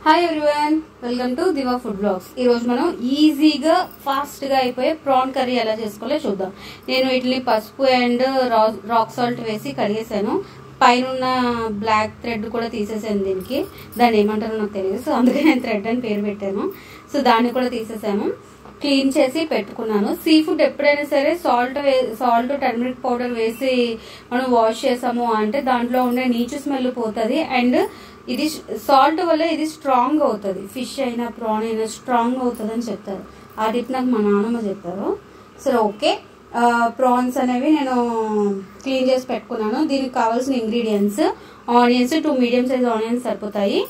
Hi everyone, welcome to Diva food blogs. ఈ రోజు మనం ఈజీగా ఫాస్ట్ గా అయిపోయే ప్రాన్ కర్రీ ఎలా చేసుకోవాలో చూద్దాం. నేను వీటిని పసుపు అండ్ రాక్ సాల్ట్ వేసి కడిగేసాను. పైన బ్లాక్ థ్రెడ్ కూడా తీసేసాను. దీనికి దాన్ని ఏమంటారో నాకు తెలియదు, సో అందుకే నేను థ్రెడ్ అని పేరు పెట్టాను. సో దాన్ని కూడా తీసేసాను, క్లీన్ చేసి పెట్టుకున్నాను. సీ ఫుడ్ ఎప్పుడైనా సరే సాల్ట్ టర్మరిక్ పౌడర్ వేసి మనం వాష్ చేసాము అంటే దాంట్లో ఉండే నీచు స్మెల్ పోతుంది. అండ్ ఇది సాల్ట్ వల్ల ఇది స్ట్రాంగ్ అవుతుంది. ఫిష్ అయినా ప్రాన్ అయినా స్ట్రాంగ్ అవుతుంది అని చెప్తారు. ఆ టిప్ నాకు మా నాన్నమ్మ చెప్పారు. సరే ఓకే, ప్రాన్స్ అనేవి నేను క్లీన్ చేసి పెట్టుకున్నాను. దీనికి కావాల్సిన ingredients onions, 2 medium size onions సరిపోతాయి.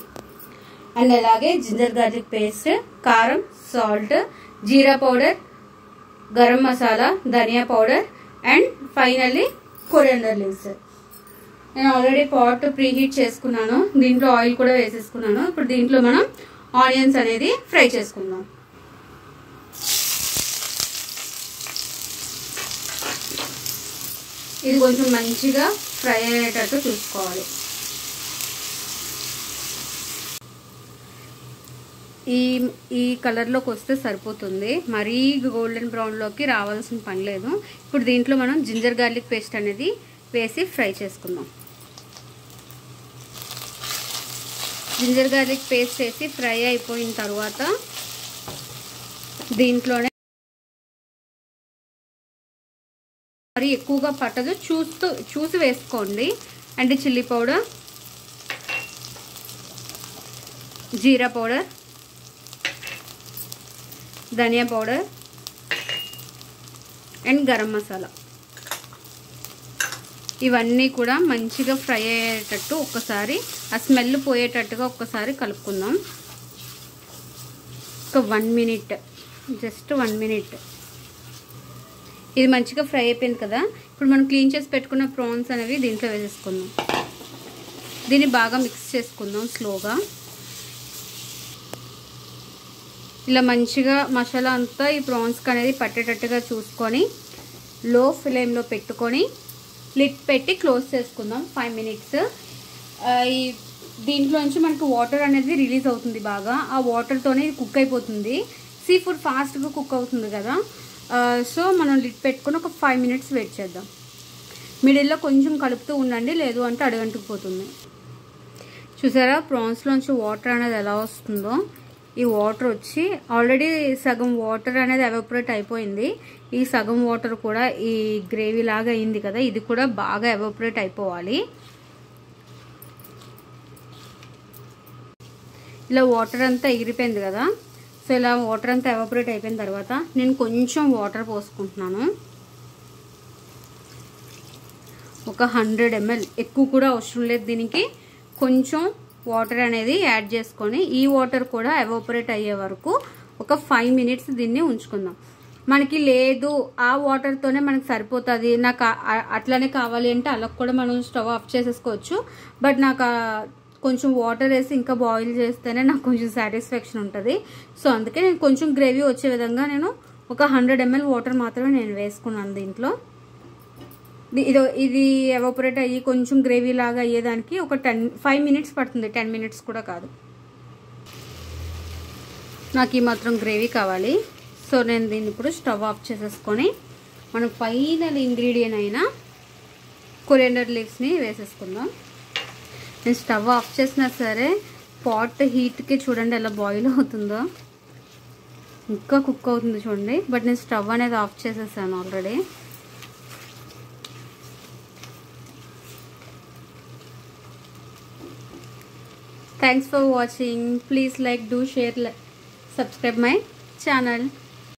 అండ్ అలాగే జింజర్ గార్లిక్ పేస్ట్, కారం, salt, jeera powder, garam masala, dhania powder and finally coriander leaves. నేను ఆల్రెడీ పాట్ ప్రీ హీట్ చేసుకున్నాను. దీంట్లో ఆయిల్ కూడా వేసేసుకున్నాను. ఇప్పుడు దీంట్లో మనం ఆనియన్స్ అనేది ఫ్రై చేసుకుందాం. ఇది కొంచెం మంచిగా ఫ్రై అయ్యేటట్టు చూసుకోవాలి. ఈ కలర్లోకి వస్తే సరిపోతుంది, మరీ గోల్డెన్ బ్రౌన్లోకి రావాల్సిన పని లేదు. ఇప్పుడు దీంట్లో మనం జింజర్ గార్లిక్ పేస్ట్ అనేది వేసి ఫ్రై చేసుకుందాం. జింజర్ గార్లిక్ పేస్ట్ వేసి ఫ్రై అయిపోయిన తర్వాత దీంట్లోనే మరి ఎక్కువగా పట్టదు, చూసి వేసుకోండి. And chilli powder, jeera powder, dhania powder and garam masala, ఇవన్నీ కూడా మంచిగా ఫ్రై అయ్యేటట్టు ఒక్కసారి ఆ స్మెల్ పోయేటట్టుగా ఒక్కసారి కలుపుకుందాం. ఒక 1 మినిట్, జస్ట్ 1 మినిట్. ఇది మంచిగా ఫ్రై అయిపోయింది కదా. ఇప్పుడు మనం క్లీన్ చేసి పెట్టుకున్న ప్రాన్స్ అనేవి దీంట్లో వేసేసుకుందాం. దీన్ని బాగా మిక్స్ చేసుకుందాం స్లోగా. ఇలా మంచిగా మసాలా అంతా ఈ ప్రాన్స్కి అనేది పట్టేటట్టుగా చూసుకొని లో ఫ్లేమ్లో పెట్టుకొని లిడ్ పెట్టి క్లోజ్ చేసుకుందాం 5 మినిట్స్. దీంట్లో నుంచి మనకు వాటర్ అనేది రిలీజ్ అవుతుంది బాగా. ఆ వాటర్తోనే కుక్ అయిపోతుంది. సీ ఫుడ్ ఫాస్ట్గా కుక్ అవుతుంది కదా. సో మనం లిడ్ పెట్టుకొని ఒక 5 మినిట్స్ వెయిట్ చేద్దాం. మిడిల్లో కొంచెం కలుపుతూ ఉండండి, లేదు అంటే అడుగంటుకుపోతుంది. చూసారా ప్రాన్స్లోంచి వాటర్ అనేది ఎలా వస్తుందో. ఈ వాటర్ వచ్చి ఆల్రెడీ సగం వాటర్ అనేది ఎవాపరేట్ అయిపోయింది. ఈ సగం వాటర్ కూడా ఈ గ్రేవీ లాగా అయింది కదా, ఇది కూడా బాగా ఎవాపరేట్ అయిపోవాలి. ఇలా వాటర్ అంతా ఎగిరిపోయింది కదా. సో ఇలా వాటర్ అంతా ఎవాపరేట్ అయిపోయిన తర్వాత నేను కొంచెం వాటర్ పోసుకుంటున్నాను. ఒక 100 ml, ఎక్కువ కూడా అవసరం లేదు దీనికి. కొంచెం వాటర్ అనేది యాడ్ చేసుకొని ఈ వాటర్ కూడా ఎవాపరేట్ అయ్యే వరకు ఒక 5 మినిట్స్ దీన్ని ఉంచుకుందాం. మనకి లేదు ఆ వాటర్తోనే మనకు సరిపోతుంది, నాకు అట్లానే కావాలి అంటే అలా కూడా మనం స్టవ్ ఆఫ్ చేసేసుకోవచ్చు. బట్ నాకు కొంచెం వాటర్ వేసి ఇంకా బాయిల్ చేస్తేనే నాకు కొంచెం సాటిస్ఫాక్షన్ ఉంటుంది. సో అందుకే నేను కొంచెం గ్రేవీ వచ్చే విధంగా నేను ఒక 100 ml వాటర్ మాత్రమే నేను వేసుకున్నాను దీంట్లో. ఇది ఎవాపరేట్ అయ్యి కొంచెం గ్రేవీ లాగా అయ్యేదానికి ఒక 5 మినిట్స్ పడుతుంది, 10 మినిట్స్ కూడా కాదు. నాకు ఈ మాత్రం గ్రేవీ కావాలి. సో నేను దీన్ని ఇప్పుడు స్టవ్ ఆఫ్ చేసేసుకొని మనం ఫైనల్ ఇంగ్రీడియంట్ అయిన కొరియాండర్ లీవ్స్ని వేసేసుకుందాం. నేను స్టవ్ ఆఫ్ చేసినా సరే పాట్ హీట్కి చూడండి ఎలా బాయిల్ అవుతుందో. ఇంకా కుక్ అవుతుంది చూడండి. బట్ నేను స్టవ్ అనేది ఆఫ్ చేసేసాను already. Thanks for watching. Please like, do, share, subscribe my channel.